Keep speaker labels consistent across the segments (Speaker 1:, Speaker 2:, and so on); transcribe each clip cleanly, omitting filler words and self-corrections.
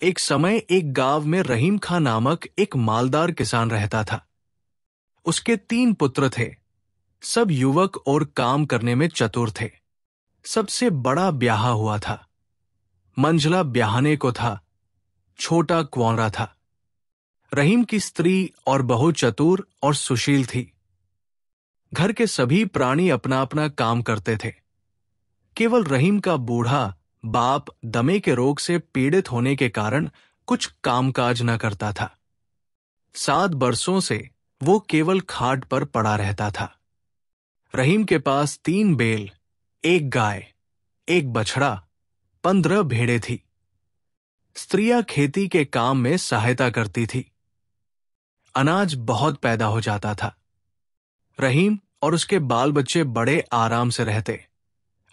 Speaker 1: एक समय एक गांव में रहीम खां नामक एक मालदार किसान रहता था। उसके 3 पुत्र थे। सब युवक और काम करने में चतुर थे। सबसे बड़ा ब्याहा हुआ था। मंझला ब्याहने को था। छोटा कुंवारा था। रहीम की स्त्री और बहू चतुर और सुशील थी। घर के सभी प्राणी अपना अपना काम करते थे। केवल रहीम का बूढ़ा बाप दमे के रोग से पीड़ित होने के कारण कुछ कामकाज न करता था। 7 बरसों से वो केवल खाट पर पड़ा रहता था। रहीम के पास 3 बैल, 1 गाय, 1 बछड़ा, 15 भेड़ें थी। स्त्रियां खेती के काम में सहायता करती थी। अनाज बहुत पैदा हो जाता था। रहीम और उसके बाल बच्चे बड़े आराम से रहते।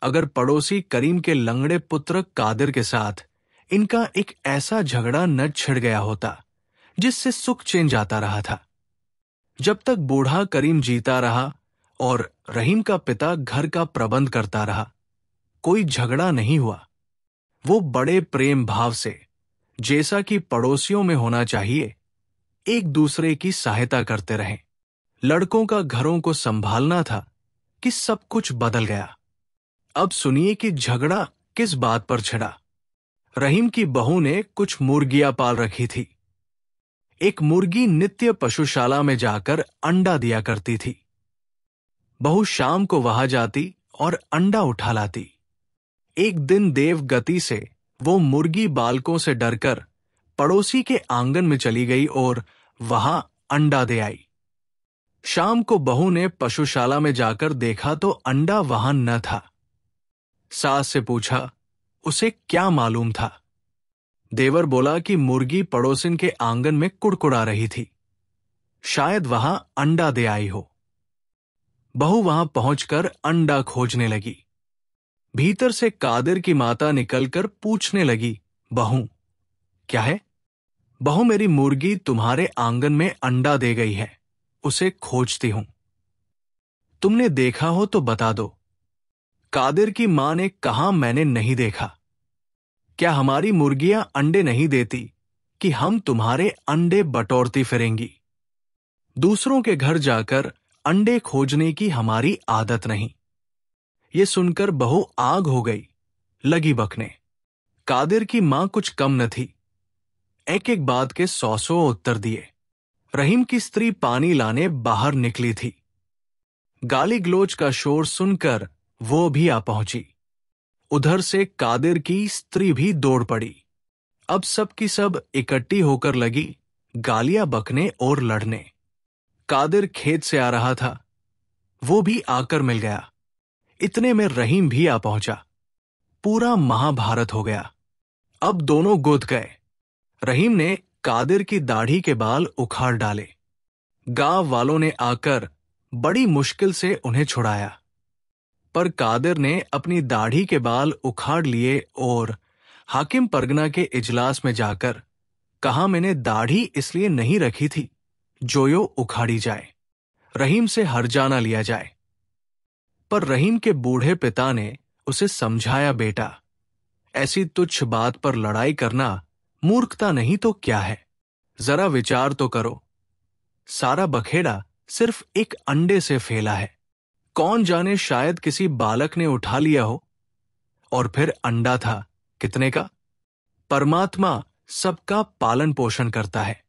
Speaker 1: अगर पड़ोसी करीम के लंगड़े पुत्र कादिर के साथ इनका एक ऐसा झगड़ा न छिड़ गया होता जिससे सुख चैन जाता रहा था। जब तक बूढ़ा करीम जीता रहा और रहीम का पिता घर का प्रबंध करता रहा, कोई झगड़ा नहीं हुआ। वो बड़े प्रेम भाव से, जैसा कि पड़ोसियों में होना चाहिए, एक दूसरे की सहायता करते रहे। लड़कों का घरों को संभालना था कि सब कुछ बदल गया। अब सुनिए कि झगड़ा किस बात पर छिड़ा। रहीम की बहू ने कुछ मुर्गियां पाल रखी थी। एक मुर्गी नित्य पशुशाला में जाकर अंडा दिया करती थी। बहू शाम को वहां जाती और अंडा उठा लाती। एक दिन देव गति से वो मुर्गी बालकों से डरकर पड़ोसी के आंगन में चली गई और वहां अंडा दे आई। शाम को बहू ने पशुशाला में जाकर देखा तो अंडा वहां न था। सास से पूछा, उसे क्या मालूम था? देवर बोला कि मुर्गी पड़ोसिन के आंगन में कुड़कुड़ा रही थी। शायद वहां अंडा दे आई हो। बहू वहां पहुंचकर अंडा खोजने लगी। भीतर से कादिर की माता निकलकर पूछने लगी, बहू क्या है? बहू, मेरी मुर्गी तुम्हारे आंगन में अंडा दे गई है, उसे खोजती हूं। तुमने देखा हो तो बता दो। कादिर की मां ने कहा, मैंने नहीं देखा। क्या हमारी मुर्गियां अंडे नहीं देती कि हम तुम्हारे अंडे बटोरती फिरेंगी? दूसरों के घर जाकर अंडे खोजने की हमारी आदत नहीं। ये सुनकर बहू आग हो गई, लगी बकने। कादिर की मां कुछ कम न थी। एक एक बात के 100 उत्तर दिए। रहीम की स्त्री पानी लाने बाहर निकली थी। गाली गलोच का शोर सुनकर वो भी आ पहुंची। उधर से कादिर की स्त्री भी दौड़ पड़ी। अब सब की सब इकट्ठी होकर लगी गालियां बकने और लड़ने। कादिर खेत से आ रहा था। वो भी आकर मिल गया। इतने में रहीम भी आ पहुंचा। पूरा महाभारत हो गया। अब दोनों गुद गए। रहीम ने कादिर की दाढ़ी के बाल उखाड़ डाले। गांव वालों ने आकर बड़ी मुश्किल से उन्हें छुड़ाया, पर कादिर ने अपनी दाढ़ी के बाल उखाड़ लिए और हाकिम परगना के इजलास में जाकर कहा, मैंने दाढ़ी इसलिए नहीं रखी थी जो उखाड़ी जाए, रहीम से हर्जाना लिया जाए। पर रहीम के बूढ़े पिता ने उसे समझाया, बेटा ऐसी तुच्छ बात पर लड़ाई करना मूर्खता नहीं तो क्या है? जरा विचार तो करो। सारा बखेड़ा सिर्फ एक अंडे से फैला है। कौन जाने, शायद किसी बालक ने उठा लिया हो। और फिर अंडा था कितने का? परमात्मा सबका पालन पोषण करता है।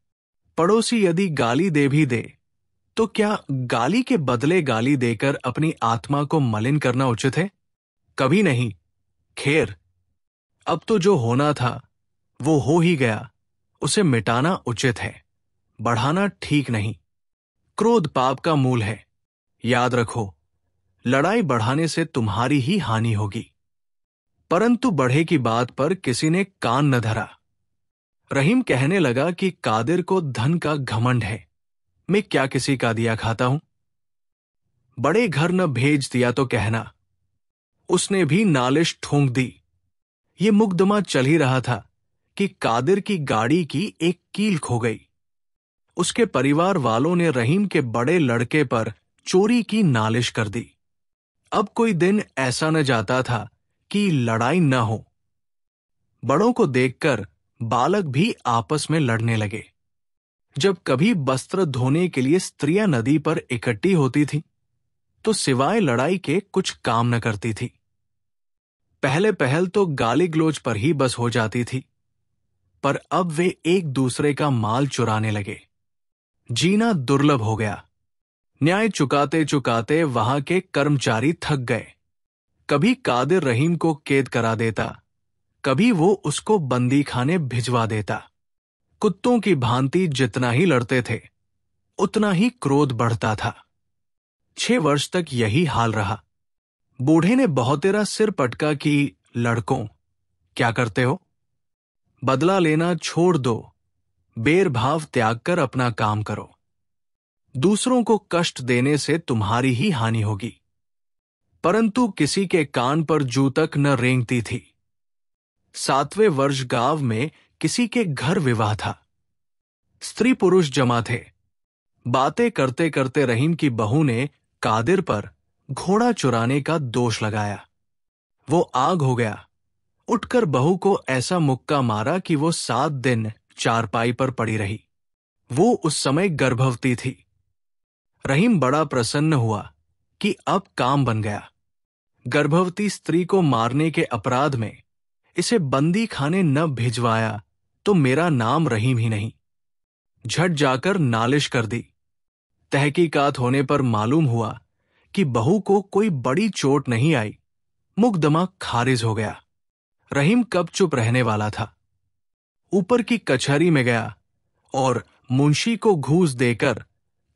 Speaker 1: पड़ोसी यदि गाली दे भी दे तो क्या गाली के बदले गाली देकर अपनी आत्मा को मलिन करना उचित है? कभी नहीं। खैर, अब तो जो होना था वो हो ही गया। उसे मिटाना उचित है, बढ़ाना ठीक नहीं। क्रोध पाप का मूल है। याद रखो, लड़ाई बढ़ाने से तुम्हारी ही हानि होगी। परंतु बढ़े की बात पर किसी ने कान न धरा। रहीम कहने लगा कि कादिर को धन का घमंड है। मैं क्या किसी का दिया खाता हूं? बड़े घर न भेज दिया तो कहना। उसने भी नालिश ठोंक दी। ये मुकदमा चल ही रहा था कि कादिर की गाड़ी की एक कील खो गई। उसके परिवार वालों ने रहीम के बड़े लड़के पर चोरी की नालिश कर दी। अब कोई दिन ऐसा न जाता था कि लड़ाई न हो। बड़ों को देखकर बालक भी आपस में लड़ने लगे। जब कभी वस्त्र धोने के लिए स्त्रियां नदी पर इकट्ठी होती थीं, तो सिवाय लड़ाई के कुछ काम न करती थी। पहले पहल तो गाली गलौज पर ही बस हो जाती थी, पर अब वे एक दूसरे का माल चुराने लगे। जीना दुर्लभ हो गया। न्याय चुकाते चुकाते वहां के कर्मचारी थक गए। कभी कादिर रहीम को कैद करा देता, कभी वो उसको बंदी खाने भिजवा देता। कुत्तों की भांति जितना ही लड़ते थे, उतना ही क्रोध बढ़ता था। 6 वर्ष तक यही हाल रहा। बूढ़े ने बहुतेरा सिर पटका कि लड़कों, क्या करते हो? बदला लेना छोड़ दो, बैरभाव त्याग कर अपना काम करो। दूसरों को कष्ट देने से तुम्हारी ही हानि होगी। परंतु किसी के कान पर जू तक न रेंगती थी। 7वें वर्ष गांव में किसी के घर विवाह था। स्त्री पुरुष जमा थे। बातें करते करते रहीम की बहू ने कादिर पर घोड़ा चुराने का दोष लगाया। वो आग हो गया। उठकर बहू को ऐसा मुक्का मारा कि वो 7 दिन चारपाई पर पड़ी रही। वो उस समय गर्भवती थी। रहीम बड़ा प्रसन्न हुआ कि अब काम बन गया। गर्भवती स्त्री को मारने के अपराध में इसे बंदी खाने न भिजवाया तो मेरा नाम रहीम ही नहीं। झट जाकर नालिश कर दी। तहकीकात होने पर मालूम हुआ कि बहू को कोई बड़ी चोट नहीं आई। मुकदमा खारिज हो गया। रहीम कब चुप रहने वाला था। ऊपर की कचहरी में गया और मुंशी को घूस देकर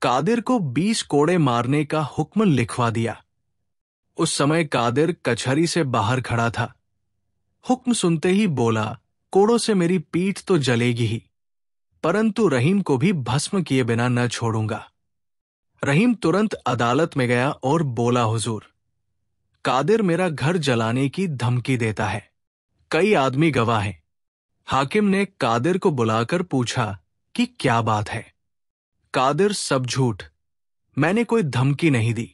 Speaker 1: कादिर को 20 कोड़े मारने का हुक्म लिखवा दिया। उस समय कादिर कचहरी से बाहर खड़ा था। हुक्म सुनते ही बोला, कोड़ों से मेरी पीठ तो जलेगी ही, परंतु रहीम को भी भस्म किए बिना न छोड़ूंगा। रहीम तुरंत अदालत में गया और बोला, हुजूर, कादिर मेरा घर जलाने की धमकी देता है। कई आदमी गवाह हैं। हाकिम ने कादिर को बुलाकर पूछा कि क्या बात है। कादिर, सब झूठ, मैंने कोई धमकी नहीं दी।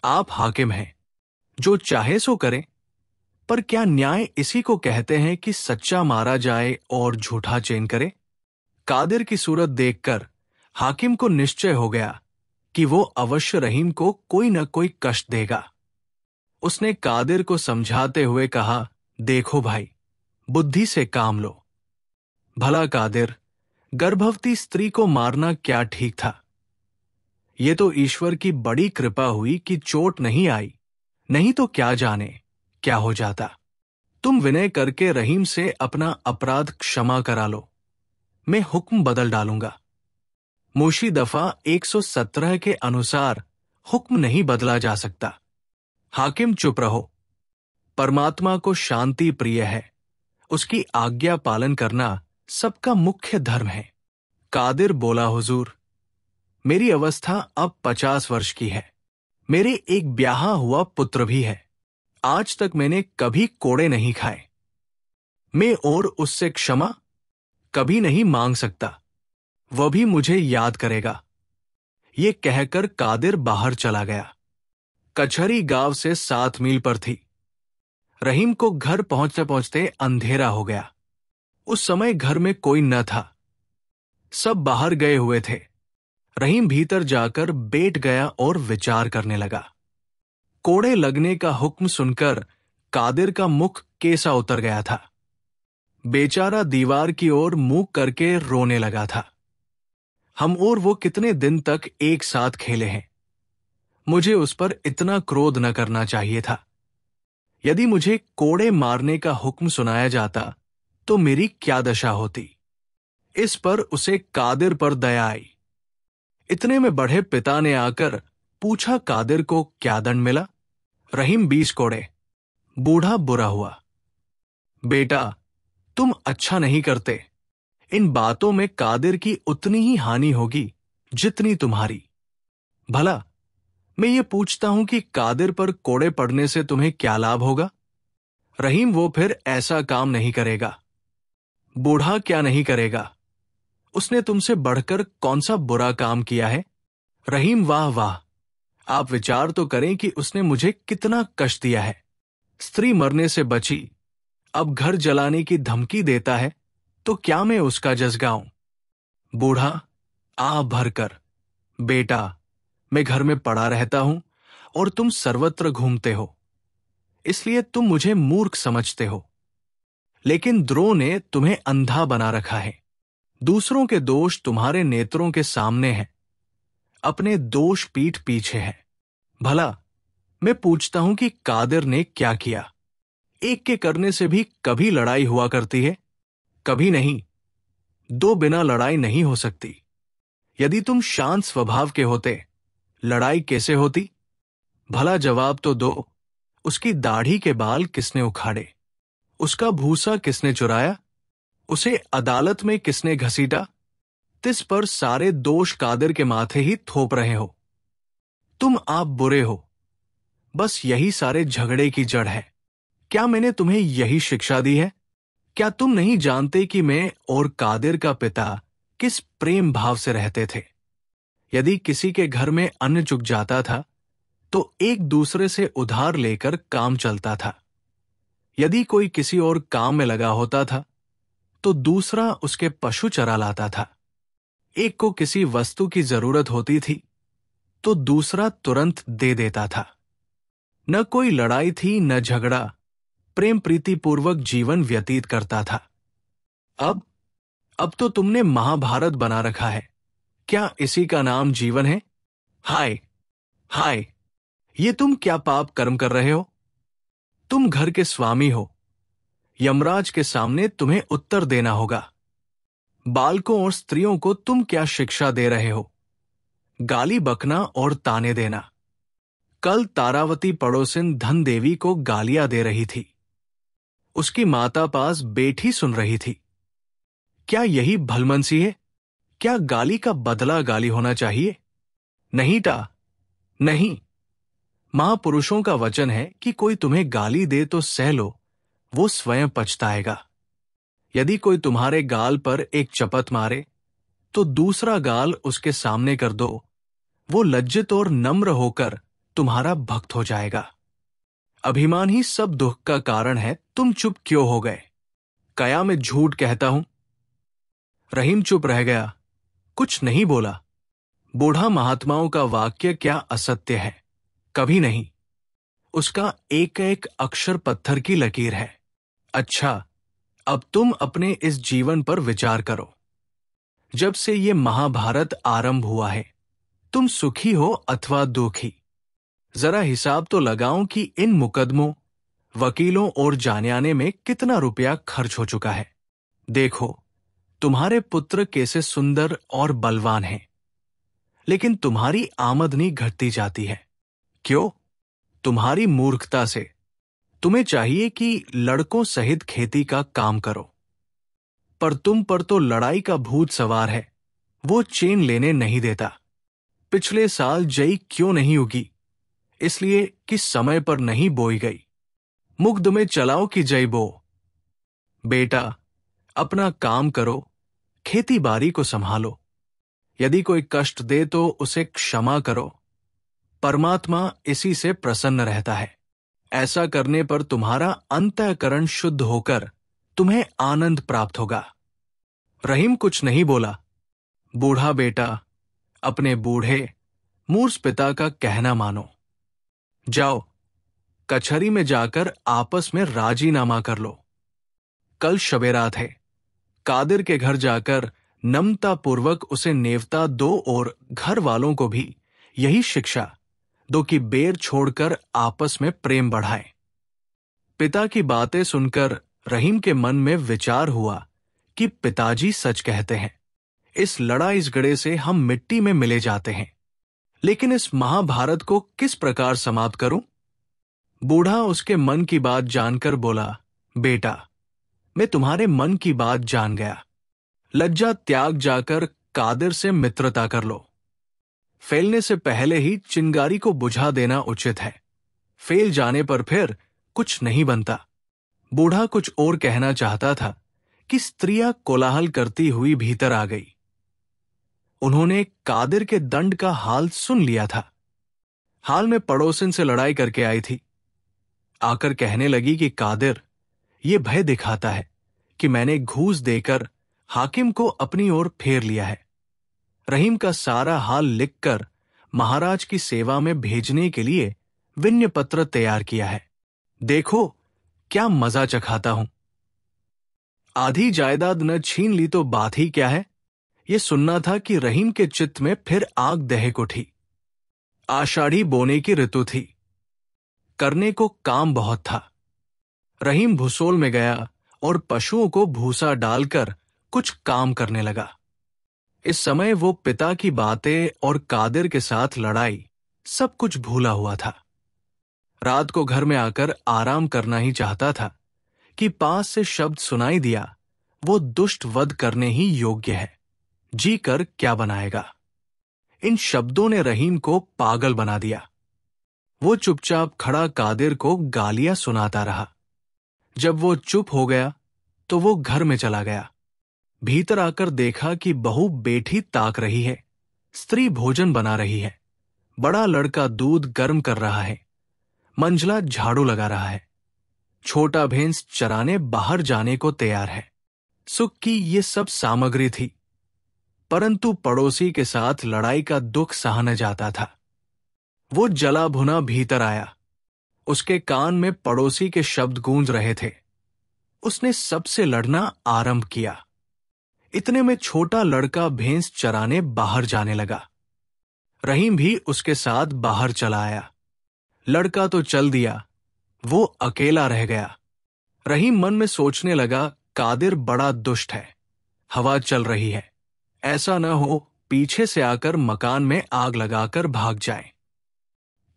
Speaker 1: आप हाकिम हैं, जो चाहे सो करें। पर क्या न्याय इसी को कहते हैं कि सच्चा मारा जाए और झूठा चैन करे? कादिर की सूरत देखकर हाकिम को निश्चय हो गया कि वो अवश्य रहीम को कोई न कोई कष्ट देगा। उसने कादिर को समझाते हुए कहा, देखो भाई, बुद्धि से काम लो। भला कादिर, गर्भवती स्त्री को मारना क्या ठीक था? ये तो ईश्वर की बड़ी कृपा हुई कि चोट नहीं आई, नहीं तो क्या जाने क्या हो जाता। तुम विनय करके रहीम से अपना अपराध क्षमा करा लो, मैं हुक्म बदल डालूंगा। मोशी दफा 117 के अनुसार हुक्म नहीं बदला जा सकता। हाकिम, चुप रहो। परमात्मा को शांति प्रिय है, उसकी आज्ञा पालन करना सबका मुख्य धर्म है। कादिर बोला, हुजूर, मेरी अवस्था अब 50 वर्ष की है। मेरे एक ब्याहा हुआ पुत्र भी है। आज तक मैंने कभी कोड़े नहीं खाए। मैं और उससे क्षमा कभी नहीं मांग सकता। वह भी मुझे याद करेगा। ये कहकर कादिर बाहर चला गया। कचहरी गांव से 7 मील पर थी। रहीम को घर पहुंचते पहुंचते अंधेरा हो गया। उस समय घर में कोई न था। सब बाहर गए हुए थे। रहीम भीतर जाकर बैठ गया और विचार करने लगा। कोड़े लगने का हुक्म सुनकर कादिर का मुख कैसा उतर गया था। बेचारा दीवार की ओर मुंह करके रोने लगा था। हम और वो कितने दिन तक एक साथ खेले हैं। मुझे उस पर इतना क्रोध न करना चाहिए था। यदि मुझे कोड़े मारने का हुक्म सुनाया जाता तो मेरी क्या दशा होती। इस पर उसे कादिर पर दया आई। इतने में बढ़े पिता ने आकर पूछा, कादिर को क्या दंड मिला? रहीम, 20 कोड़े। बूढ़ा बुरा हुआ। बेटा, तुम अच्छा नहीं करते। इन बातों में कादिर की उतनी ही हानि होगी जितनी तुम्हारी। भला मैं ये पूछता हूं कि कादिर पर कोड़े पड़ने से तुम्हें क्या लाभ होगा? रहीम, वो फिर ऐसा काम नहीं करेगा। बूढ़ा क्या नहीं करेगा? उसने तुमसे बढ़कर कौन सा बुरा काम किया है? रहीम, वाह वाह, आप विचार तो करें कि उसने मुझे कितना कष्ट दिया है। स्त्री मरने से बची, अब घर जलाने की धमकी देता है। तो क्या मैं उसका जस गाऊं? बूढ़ा आ भरकर, बेटा, मैं घर में पड़ा रहता हूं और तुम सर्वत्र घूमते हो, इसलिए तुम मुझे मूर्ख समझते हो। लेकिन द्रोह ने तुम्हें अंधा बना रखा है। दूसरों के दोष तुम्हारे नेत्रों के सामने हैं, अपने दोष पीठ पीछे है। भला मैं पूछता हूं कि कादिर ने क्या किया? एक के करने से भी कभी लड़ाई हुआ करती है? कभी नहीं। दो बिना लड़ाई नहीं हो सकती। यदि तुम शांत स्वभाव के होते, लड़ाई कैसे होती? भला जवाब तो दो। उसकी दाढ़ी के बाल किसने उखाड़े? उसका भूसा किसने चुराया? उसे अदालत में किसने घसीटा? तिस पर सारे दोष कादिर के माथे ही थोप रहे हो। तुम आप बुरे हो, बस यही सारे झगड़े की जड़ है। क्या मैंने तुम्हें यही शिक्षा दी है? क्या तुम नहीं जानते कि मैं और कादिर का पिता किस प्रेम भाव से रहते थे? यदि किसी के घर में अन्न चुक जाता था तो एक दूसरे से उधार लेकर काम चलता था। यदि कोई किसी और काम में लगा होता था तो दूसरा उसके पशु चरा लाता था। एक को किसी वस्तु की जरूरत होती थी तो दूसरा तुरंत दे देता था। न कोई लड़ाई थी न झगड़ा, प्रेम प्रीतिपूर्वक जीवन व्यतीत करता था। अब तो तुमने महाभारत बना रखा है। क्या इसी का नाम जीवन है? हाय हाय, ये तुम क्या पाप कर्म कर रहे हो? तुम घर के स्वामी हो, यमराज के सामने तुम्हें उत्तर देना होगा। बालकों और स्त्रियों को तुम क्या शिक्षा दे रहे हो? गाली बकना और ताने देना। कल तारावती पड़ोसिन धन देवी को गालियां दे रही थी। उसकी माता पास बैठी सुन रही थी। क्या यही भलमनसी है? क्या गाली का बदला गाली होना चाहिए? नहीं टा, नहीं। महापुरुषों का वचन है कि कोई तुम्हें गाली दे तो सह लो, वो स्वयं पछताएगा। यदि कोई तुम्हारे गाल पर एक चपत मारे तो दूसरा गाल उसके सामने कर दो, वो लज्जित और नम्र होकर तुम्हारा भक्त हो जाएगा। अभिमान ही सब दुख का कारण है, तुम चुप क्यों हो गए? कया मैं झूठ कहता हूं? रहीम चुप रह गया, कुछ नहीं बोला। बूढ़ा महात्माओं का वाक्य क्या असत्य है? कभी नहीं। उसका एक एक अक्षर पत्थर की लकीर है। अच्छा, अब तुम अपने इस जीवन पर विचार करो। जब से ये महाभारत आरंभ हुआ है, तुम सुखी हो अथवा दुखी? जरा हिसाब तो लगाओ कि इन मुकदमों, वकीलों और जाने-आने में कितना रुपया खर्च हो चुका है। देखो, तुम्हारे पुत्र कैसे सुंदर और बलवान हैं, लेकिन तुम्हारी आमदनी घटती जाती है। क्यों? तुम्हारी मूर्खता से। तुम्हें चाहिए कि लड़कों सहित खेती का काम करो, पर तुम पर तो लड़ाई का भूत सवार है, वो चैन लेने नहीं देता। पिछले साल जई क्यों नहीं उगी? इसलिए कि समय पर नहीं बोई गई। मुग्ध में चलाओ कि जई बो। बेटा, अपना काम करो, खेती बाड़ी को संभालो। यदि कोई कष्ट दे तो उसे क्षमा करो। परमात्मा इसी से प्रसन्न रहता है। ऐसा करने पर तुम्हारा अंतःकरण शुद्ध होकर तुम्हें आनंद प्राप्त होगा। रहीम कुछ नहीं बोला। बूढ़ा बेटा, अपने बूढ़े मूर्ख पिता का कहना मानो। जाओ, कचहरी में जाकर आपस में राजीनामा कर लो। कल शबेरात है। कादिर के घर जाकर नम्रतापूर्वक उसे नेवता दो और घर वालों को भी यही शिक्षा दो कि बेर छोड़कर आपस में प्रेम बढ़ाएं। पिता की बातें सुनकर रहीम के मन में विचार हुआ कि पिताजी सच कहते हैं। इस लड़ा झगड़े से हम मिट्टी में मिले जाते हैं, लेकिन इस महाभारत को किस प्रकार समाप्त करूं? बूढ़ा उसके मन की बात जानकर बोला, बेटा, मैं तुम्हारे मन की बात जान गया। लज्जा त्याग जाकर कादिर से मित्रता कर लो। फैलने से पहले ही चिंगारी को बुझा देना उचित है। फैल जाने पर फिर कुछ नहीं बनता। बूढ़ा कुछ और कहना चाहता था कि स्त्रियां कोलाहल करती हुई भीतर आ गई। उन्होंने कादिर के दंड का हाल सुन लिया था। हाल में पड़ोसिन से लड़ाई करके आई थी। आकर कहने लगी कि कादिर ये भय दिखाता है कि मैंने घूस देकर हाकिम को अपनी ओर फेर लिया है। रहीम का सारा हाल लिखकर महाराज की सेवा में भेजने के लिए विन्य पत्र तैयार किया है। देखो क्या मजा चखाता हूं। आधी जायदाद न छीन ली तो बात ही क्या है। ये सुनना था कि रहीम के चित्त में फिर आग दहक उठी। आषाढ़ी बोने की ऋतु थी। करने को काम बहुत था। रहीम भूसोल में गया और पशुओं को भूसा डालकर कुछ काम करने लगा। इस समय वो पिता की बातें और कादिर के साथ लड़ाई सब कुछ भूला हुआ था। रात को घर में आकर आराम करना ही चाहता था कि पास से शब्द सुनाई दिया, वो दुष्ट वध करने ही योग्य है, जी कर क्या बनाएगा। इन शब्दों ने रहीम को पागल बना दिया। वो चुपचाप खड़ा कादिर को गालियां सुनाता रहा। जब वो चुप हो गया तो वो घर में चला गया। भीतर आकर देखा कि बहू बेटी ताक रही है, स्त्री भोजन बना रही है, बड़ा लड़का दूध गर्म कर रहा है, मंझला झाड़ू लगा रहा है, छोटा भैंस चराने बाहर जाने को तैयार है। सुख की ये सब सामग्री थी, परंतु पड़ोसी के साथ लड़ाई का दुख सहा न जाता था। वो जला भुना भीतर आया। उसके कान में पड़ोसी के शब्द गूंज रहे थे। उसने सबसे लड़ना आरंभ किया। इतने में छोटा लड़का भैंस चराने बाहर जाने लगा। रहीम भी उसके साथ बाहर चला आया। लड़का तो चल दिया, वो अकेला रह गया। रहीम मन में सोचने लगा, कादिर बड़ा दुष्ट है। हवा चल रही है, ऐसा न हो पीछे से आकर मकान में आग लगाकर भाग जाए।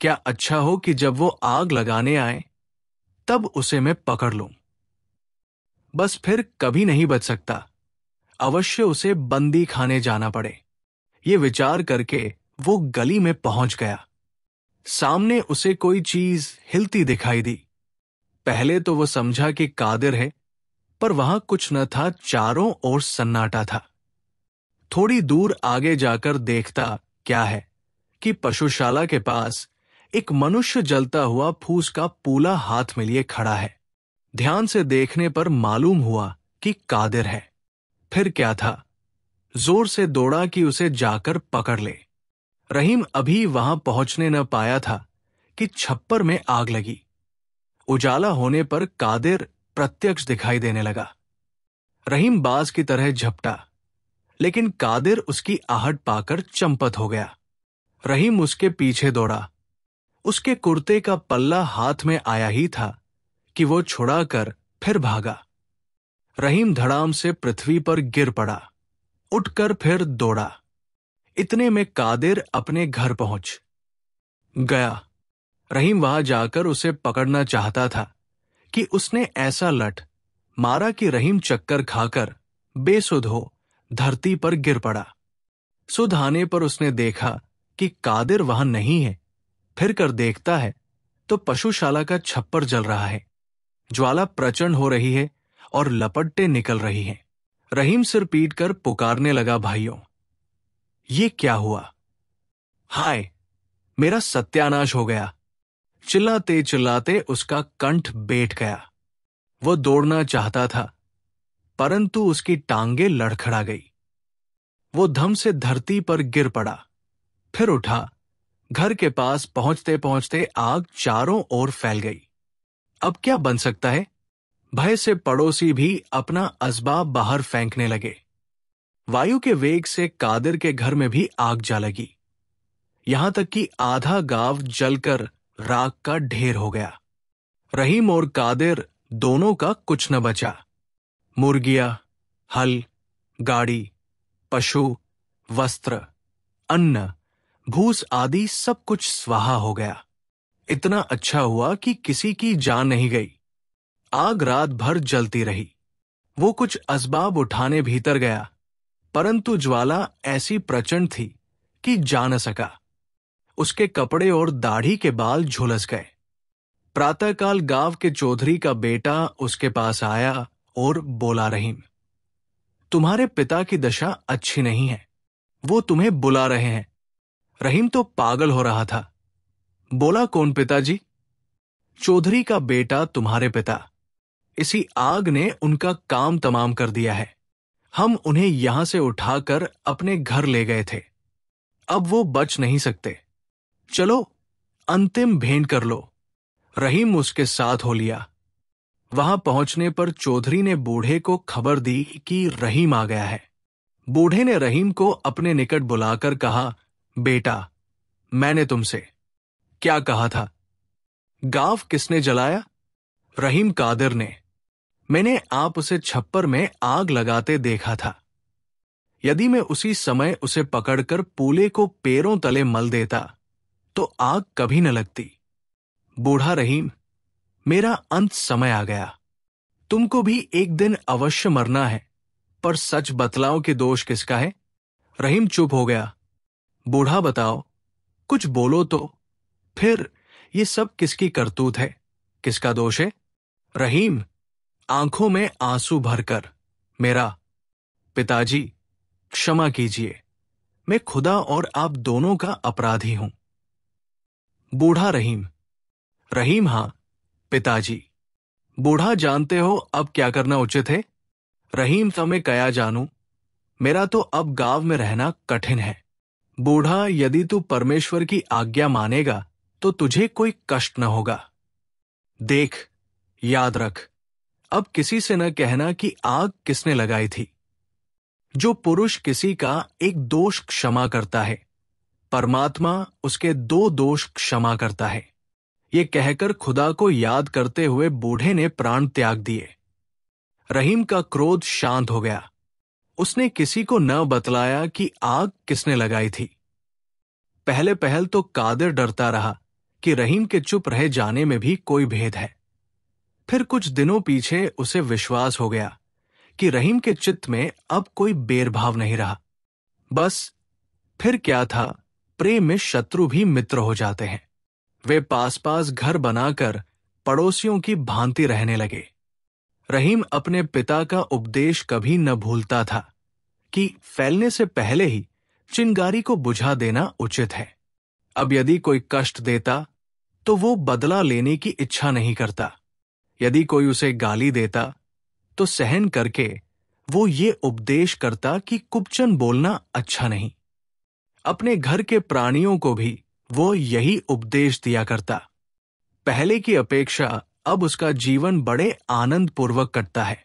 Speaker 1: क्या अच्छा हो कि जब वो आग लगाने आए तब उसे मैं पकड़ लूं। बस फिर कभी नहीं बच सकता। अवश्य उसे बंदी खाने जाना पड़े। ये विचार करके वो गली में पहुंच गया। सामने उसे कोई चीज हिलती दिखाई दी। पहले तो वो समझा कि कादिर है, पर वहां कुछ न था, चारों ओर सन्नाटा था। थोड़ी दूर आगे जाकर देखता क्या है कि पशुशाला के पास एक मनुष्य जलता हुआ फूस का पूला हाथ में लिए खड़ा है। ध्यान से देखने पर मालूम हुआ कि कादिर है। फिर क्या था, जोर से दौड़ा कि उसे जाकर पकड़ ले। रहीम अभी वहां पहुंचने न पाया था कि छप्पर में आग लगी। उजाला होने पर कादिर प्रत्यक्ष दिखाई देने लगा। रहीम बाज की तरह झपटा, लेकिन कादिर उसकी आहट पाकर चंपत हो गया। रहीम उसके पीछे दौड़ा। उसके कुर्ते का पल्ला हाथ में आया ही था कि वो छुड़ाकर फिर भागा। रहीम धड़ाम से पृथ्वी पर गिर पड़ा, उठकर फिर दौड़ा। इतने में कादिर अपने घर पहुंच गया। रहीम वहां जाकर उसे पकड़ना चाहता था कि उसने ऐसा लठ मारा कि रहीम चक्कर खाकर बेसुध हो धरती पर गिर पड़ा। सुध आने पर उसने देखा कि कादिर वहां नहीं है। फिर कर देखता है तो पशुशाला का छप्पर जल रहा है। ज्वाला प्रचंड हो रही है और लपटें निकल रही हैं। रहीम सिर पीट कर पुकारने लगा, भाइयों ये क्या हुआ? हाय, मेरा सत्यानाश हो गया। चिल्लाते चिल्लाते उसका कंठ बैठ गया। वो दौड़ना चाहता था, परंतु उसकी टांगे लड़खड़ा गई। वो धम से धरती पर गिर पड़ा, फिर उठा। घर के पास पहुंचते पहुंचते आग चारों ओर फैल गई। अब क्या बन सकता है? भय से पड़ोसी भी अपना असबाब बाहर फेंकने लगे। वायु के वेग से कादिर के घर में भी आग जा लगी। यहां तक कि आधा गांव जलकर राख का ढेर हो गया। रहीम और कादिर दोनों का कुछ न बचा। मुर्गियां, हल, गाड़ी, पशु, वस्त्र, अन्न, भूस आदि सब कुछ स्वाहा हो गया। इतना अच्छा हुआ कि किसी की जान नहीं गई। आग रात भर जलती रही। वो कुछ असबाब उठाने भीतर गया, परंतु ज्वाला ऐसी प्रचंड थी कि जा न सका। उसके कपड़े और दाढ़ी के बाल झुलस गए। प्रातःकाल गांव के चौधरी का बेटा उसके पास आया और बोला, रहीम तुम्हारे पिता की दशा अच्छी नहीं है, वो तुम्हें बुला रहे हैं। रहीम तो पागल हो रहा था। बोला, कौन पिताजी? चौधरी का बेटा, तुम्हारे पिता। इसी आग ने उनका काम तमाम कर दिया है। हम उन्हें यहां से उठाकर अपने घर ले गए थे। अब वो बच नहीं सकते। चलो अंतिम भेंट कर लो। रहीम उसके साथ हो लिया। वहां पहुंचने पर चौधरी ने बूढ़े को खबर दी कि रहीम आ गया है। बूढ़े ने रहीम को अपने निकट बुलाकर कहा, बेटा, मैंने तुमसे क्या कहा था? गांव किसने जलाया? रहीम कादिर ने। मैंने आप उसे छप्पर में आग लगाते देखा था। यदि मैं उसी समय उसे पकड़कर पूले को पैरों तले मल देता तो आग कभी न लगती। बूढ़ा रहीम, मेरा अंत समय आ गया। तुमको भी एक दिन अवश्य मरना है, पर सच बतलाओ कि दोष किसका है? रहीम चुप हो गया। बूढ़ा, बताओ, कुछ बोलो तो। फिर ये सब किसकी करतूत है? किसका दोष है? रहीम आंखों में आंसू भरकर, मेरा। पिताजी, क्षमा कीजिए, मैं खुदा और आप दोनों का अपराधी हूं। बूढ़ा रहीम, रहीम, हां पिताजी। बूढ़ा, जानते हो अब क्या करना उचित है? रहीम, मैं क्या जानूं, मेरा तो अब गांव में रहना कठिन है। बूढ़ा, यदि तू परमेश्वर की आज्ञा मानेगा तो तुझे कोई कष्ट न होगा। देख, याद रख, अब किसी से न कहना कि आग किसने लगाई थी। जो पुरुष किसी का एक दोष क्षमा करता है, परमात्मा उसके 2 दोष क्षमा करता है। ये कहकर खुदा को याद करते हुए बूढ़े ने प्राण त्याग दिए। रहीम का क्रोध शांत हो गया। उसने किसी को न बतलाया कि आग किसने लगाई थी। पहले पहल तो कादिर डरता रहा कि रहीम के चुप रह जाने में भी कोई भेद है। फिर कुछ दिनों पीछे उसे विश्वास हो गया कि रहीम के चित्त में अब कोई बैरभाव नहीं रहा। बस फिर क्या था, प्रेम में शत्रु भी मित्र हो जाते हैं। वे पास पास घर बनाकर पड़ोसियों की भांति रहने लगे। रहीम अपने पिता का उपदेश कभी न भूलता था कि फैलने से पहले ही चिंगारी को बुझा देना उचित है। अब यदि कोई कष्ट देता तो वो बदला लेने की इच्छा नहीं करता। यदि कोई उसे गाली देता तो सहन करके वो ये उपदेश करता कि कुपचन बोलना अच्छा नहीं। अपने घर के प्राणियों को भी वो यही उपदेश दिया करता। पहले की अपेक्षा अब उसका जीवन बड़े आनंद पूर्वक कटता है।